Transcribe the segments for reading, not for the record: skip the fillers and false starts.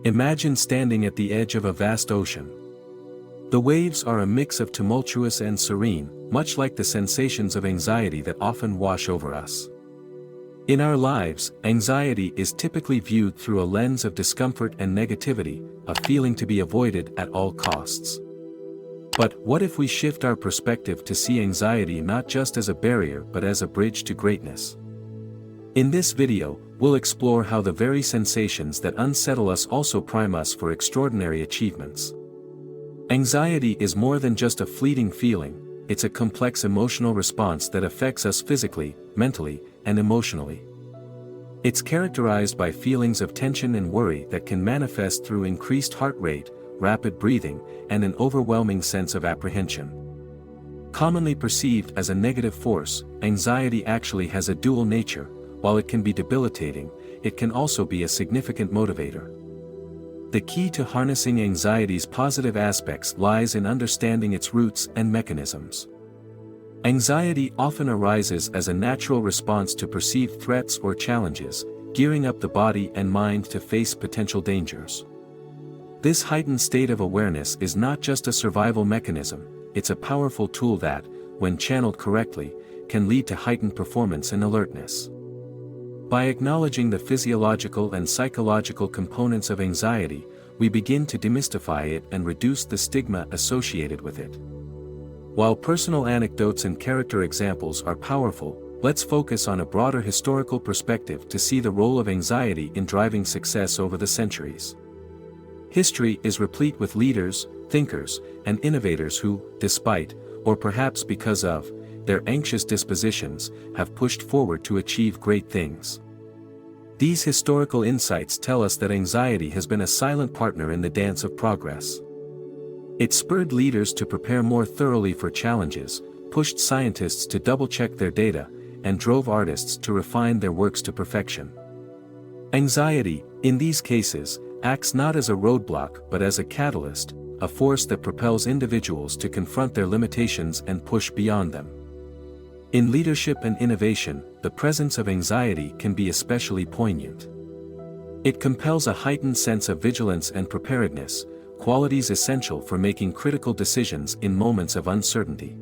Imagine standing at the edge of a vast ocean. The waves are a mix of tumultuous and serene, much like the sensations of anxiety that often wash over us. In our lives, anxiety is typically viewed through a lens of discomfort and negativity, a feeling to be avoided at all costs. But what if we shift our perspective to see anxiety not just as a barrier but as a bridge to greatness? In this video, we'll explore how the very sensations that unsettle us also prime us for extraordinary achievements. Anxiety is more than just a fleeting feeling, it's a complex emotional response that affects us physically, mentally, and emotionally. It's characterized by feelings of tension and worry that can manifest through increased heart rate, rapid breathing, and an overwhelming sense of apprehension. Commonly perceived as a negative force, anxiety actually has a dual nature. While it can be debilitating, it can also be a significant motivator. The key to harnessing anxiety's positive aspects lies in understanding its roots and mechanisms. Anxiety often arises as a natural response to perceived threats or challenges, gearing up the body and mind to face potential dangers. This heightened state of awareness is not just a survival mechanism, it's a powerful tool that, when channeled correctly, can lead to heightened performance and alertness. By acknowledging the physiological and psychological components of anxiety, we begin to demystify it and reduce the stigma associated with it. While personal anecdotes and character examples are powerful, let's focus on a broader historical perspective to see the role of anxiety in driving success over the centuries. History is replete with leaders, thinkers, and innovators who, despite, or perhaps because of, their anxious dispositions, have pushed forward to achieve great things. These historical insights tell us that anxiety has been a silent partner in the dance of progress. It spurred leaders to prepare more thoroughly for challenges, pushed scientists to double-check their data, and drove artists to refine their works to perfection. Anxiety, in these cases, acts not as a roadblock but as a catalyst, a force that propels individuals to confront their limitations and push beyond them. In leadership and innovation, the presence of anxiety can be especially poignant. It compels a heightened sense of vigilance and preparedness, qualities essential for making critical decisions in moments of uncertainty.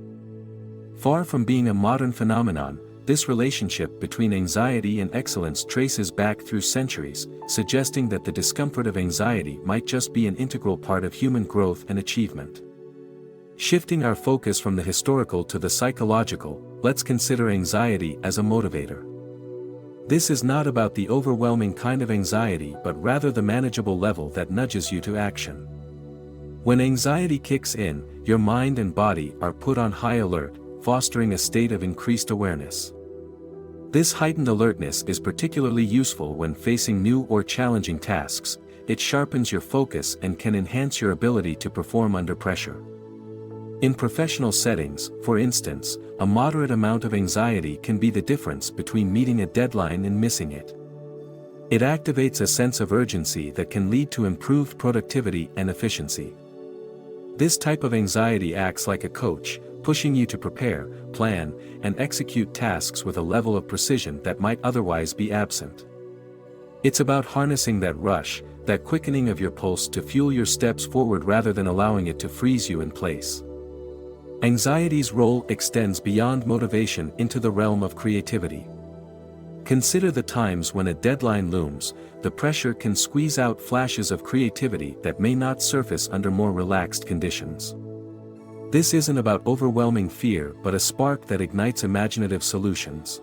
Far from being a modern phenomenon, this relationship between anxiety and excellence traces back through centuries, suggesting that the discomfort of anxiety might just be an integral part of human growth and achievement. Shifting our focus from the historical to the psychological, let's consider anxiety as a motivator. This is not about the overwhelming kind of anxiety but rather the manageable level that nudges you to action. When anxiety kicks in, your mind and body are put on high alert, fostering a state of increased awareness. This heightened alertness is particularly useful when facing new or challenging tasks. It sharpens your focus and can enhance your ability to perform under pressure. In professional settings, for instance, a moderate amount of anxiety can be the difference between meeting a deadline and missing it. It activates a sense of urgency that can lead to improved productivity and efficiency. This type of anxiety acts like a coach, pushing you to prepare, plan, and execute tasks with a level of precision that might otherwise be absent. It's about harnessing that rush, that quickening of your pulse to fuel your steps forward rather than allowing it to freeze you in place. Anxiety's role extends beyond motivation into the realm of creativity. Consider the times when a deadline looms. The pressure can squeeze out flashes of creativity that may not surface under more relaxed conditions. This isn't about overwhelming fear but a spark that ignites imaginative solutions.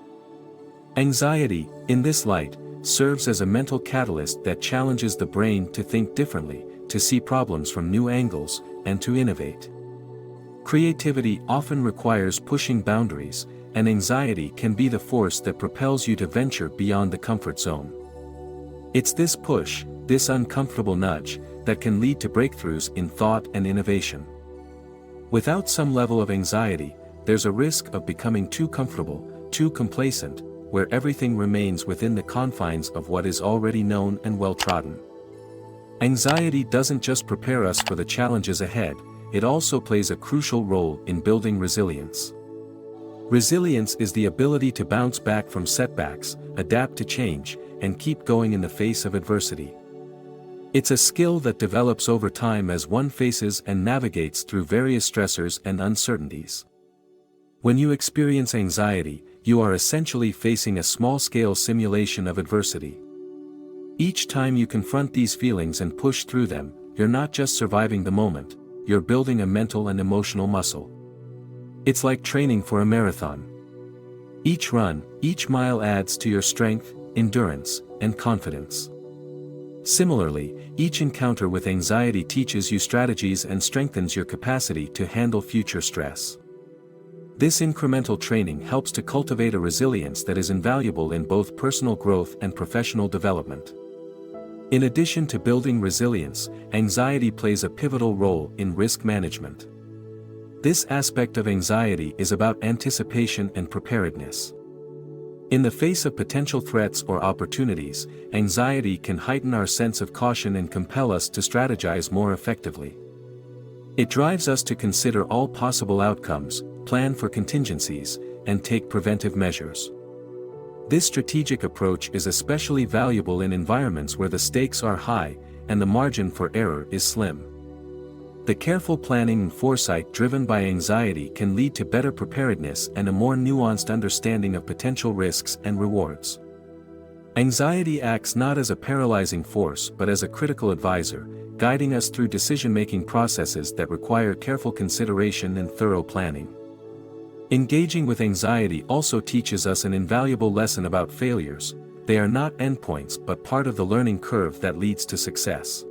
Anxiety, in this light, serves as a mental catalyst that challenges the brain to think differently, to see problems from new angles, and to innovate. Creativity often requires pushing boundaries, and anxiety can be the force that propels you to venture beyond the comfort zone. It's this push, this uncomfortable nudge, that can lead to breakthroughs in thought and innovation. Without some level of anxiety, there's a risk of becoming too comfortable, too complacent, where everything remains within the confines of what is already known and well-trodden. Anxiety doesn't just prepare us for the challenges ahead, it also plays a crucial role in building resilience. Resilience is the ability to bounce back from setbacks, adapt to change, and keep going in the face of adversity. It's a skill that develops over time as one faces and navigates through various stressors and uncertainties. When you experience anxiety, you are essentially facing a small-scale simulation of adversity. Each time you confront these feelings and push through them, you're not just surviving the moment, you're building a mental and emotional muscle. It's like training for a marathon. Each run, each mile adds to your strength, endurance, and confidence. Similarly, each encounter with anxiety teaches you strategies and strengthens your capacity to handle future stress. This incremental training helps to cultivate a resilience that is invaluable in both personal growth and professional development. In addition to building resilience, anxiety plays a pivotal role in risk management. This aspect of anxiety is about anticipation and preparedness. In the face of potential threats or opportunities, anxiety can heighten our sense of caution and compel us to strategize more effectively. It drives us to consider all possible outcomes, plan for contingencies, and take preventive measures. This strategic approach is especially valuable in environments where the stakes are high and the margin for error is slim. The careful planning and foresight driven by anxiety can lead to better preparedness and a more nuanced understanding of potential risks and rewards. Anxiety acts not as a paralyzing force but as a critical advisor, guiding us through decision-making processes that require careful consideration and thorough planning. Engaging with anxiety also teaches us an invaluable lesson about failures. They are not endpoints but part of the learning curve that leads to success.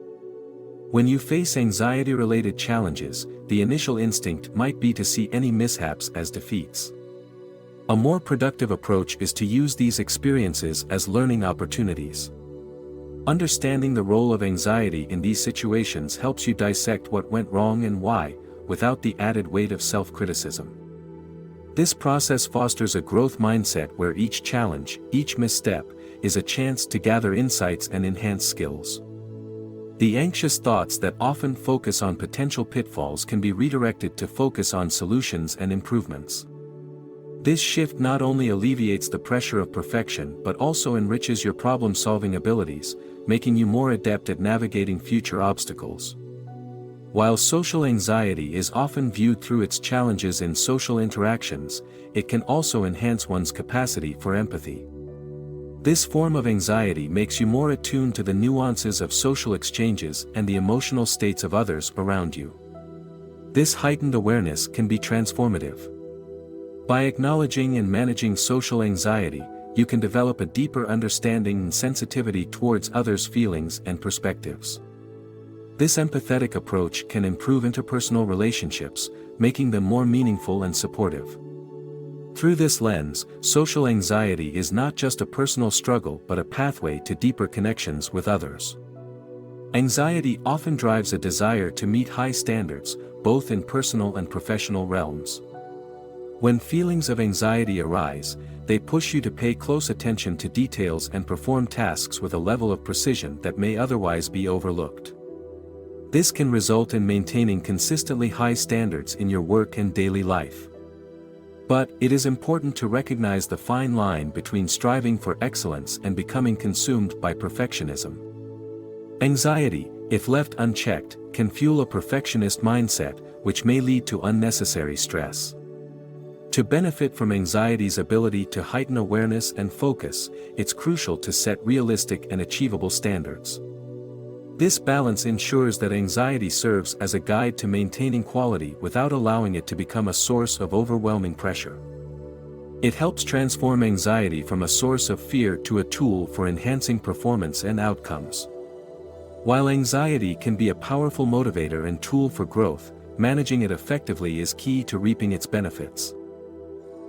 When you face anxiety-related challenges, the initial instinct might be to see any mishaps as defeats. A more productive approach is to use these experiences as learning opportunities. Understanding the role of anxiety in these situations helps you dissect what went wrong and why, without the added weight of self-criticism. This process fosters a growth mindset where each challenge, each misstep, is a chance to gather insights and enhance skills. The anxious thoughts that often focus on potential pitfalls can be redirected to focus on solutions and improvements. This shift not only alleviates the pressure of perfection but also enriches your problem-solving abilities, making you more adept at navigating future obstacles. While social anxiety is often viewed through its challenges in social interactions, it can also enhance one's capacity for empathy. This form of anxiety makes you more attuned to the nuances of social exchanges and the emotional states of others around you. This heightened awareness can be transformative. By acknowledging and managing social anxiety, you can develop a deeper understanding and sensitivity towards others' feelings and perspectives. This empathetic approach can improve interpersonal relationships, making them more meaningful and supportive. Through this lens, social anxiety is not just a personal struggle but a pathway to deeper connections with others. Anxiety often drives a desire to meet high standards, both in personal and professional realms. When feelings of anxiety arise, they push you to pay close attention to details and perform tasks with a level of precision that may otherwise be overlooked. This can result in maintaining consistently high standards in your work and daily life. But it is important to recognize the fine line between striving for excellence and becoming consumed by perfectionism. Anxiety, if left unchecked, can fuel a perfectionist mindset, which may lead to unnecessary stress. To benefit from anxiety's ability to heighten awareness and focus, it's crucial to set realistic and achievable standards. This balance ensures that anxiety serves as a guide to maintaining quality without allowing it to become a source of overwhelming pressure. It helps transform anxiety from a source of fear to a tool for enhancing performance and outcomes. While anxiety can be a powerful motivator and tool for growth, managing it effectively is key to reaping its benefits.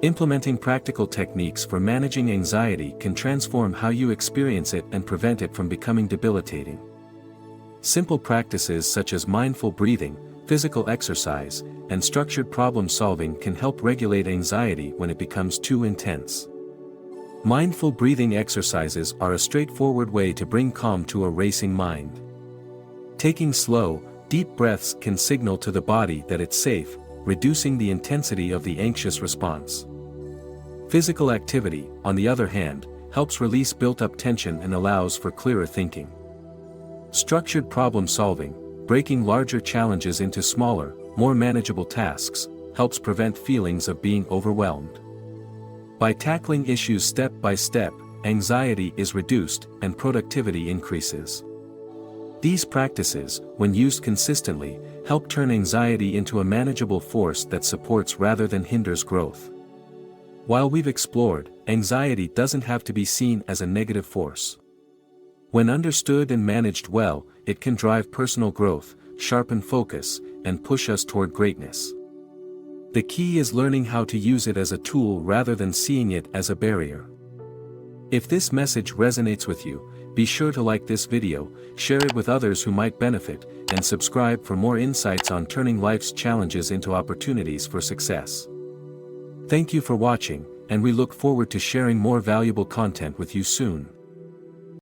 Implementing practical techniques for managing anxiety can transform how you experience it and prevent it from becoming debilitating. Simple practices such as mindful breathing, physical exercise, and structured problem-solving can help regulate anxiety when it becomes too intense. Mindful breathing exercises are a straightforward way to bring calm to a racing mind. Taking slow, deep breaths can signal to the body that it's safe, reducing the intensity of the anxious response. Physical activity, on the other hand, helps release built-up tension and allows for clearer thinking. Structured problem solving, breaking larger challenges into smaller, more manageable tasks, helps prevent feelings of being overwhelmed. By tackling issues step by step, anxiety is reduced and productivity increases. These practices, when used consistently, help turn anxiety into a manageable force that supports rather than hinders growth. While we've explored, anxiety doesn't have to be seen as a negative force. When understood and managed well, it can drive personal growth, sharpen focus, and push us toward greatness. The key is learning how to use it as a tool rather than seeing it as a barrier. If this message resonates with you, be sure to like this video, share it with others who might benefit, and subscribe for more insights on turning life's challenges into opportunities for success. Thank you for watching, and we look forward to sharing more valuable content with you soon.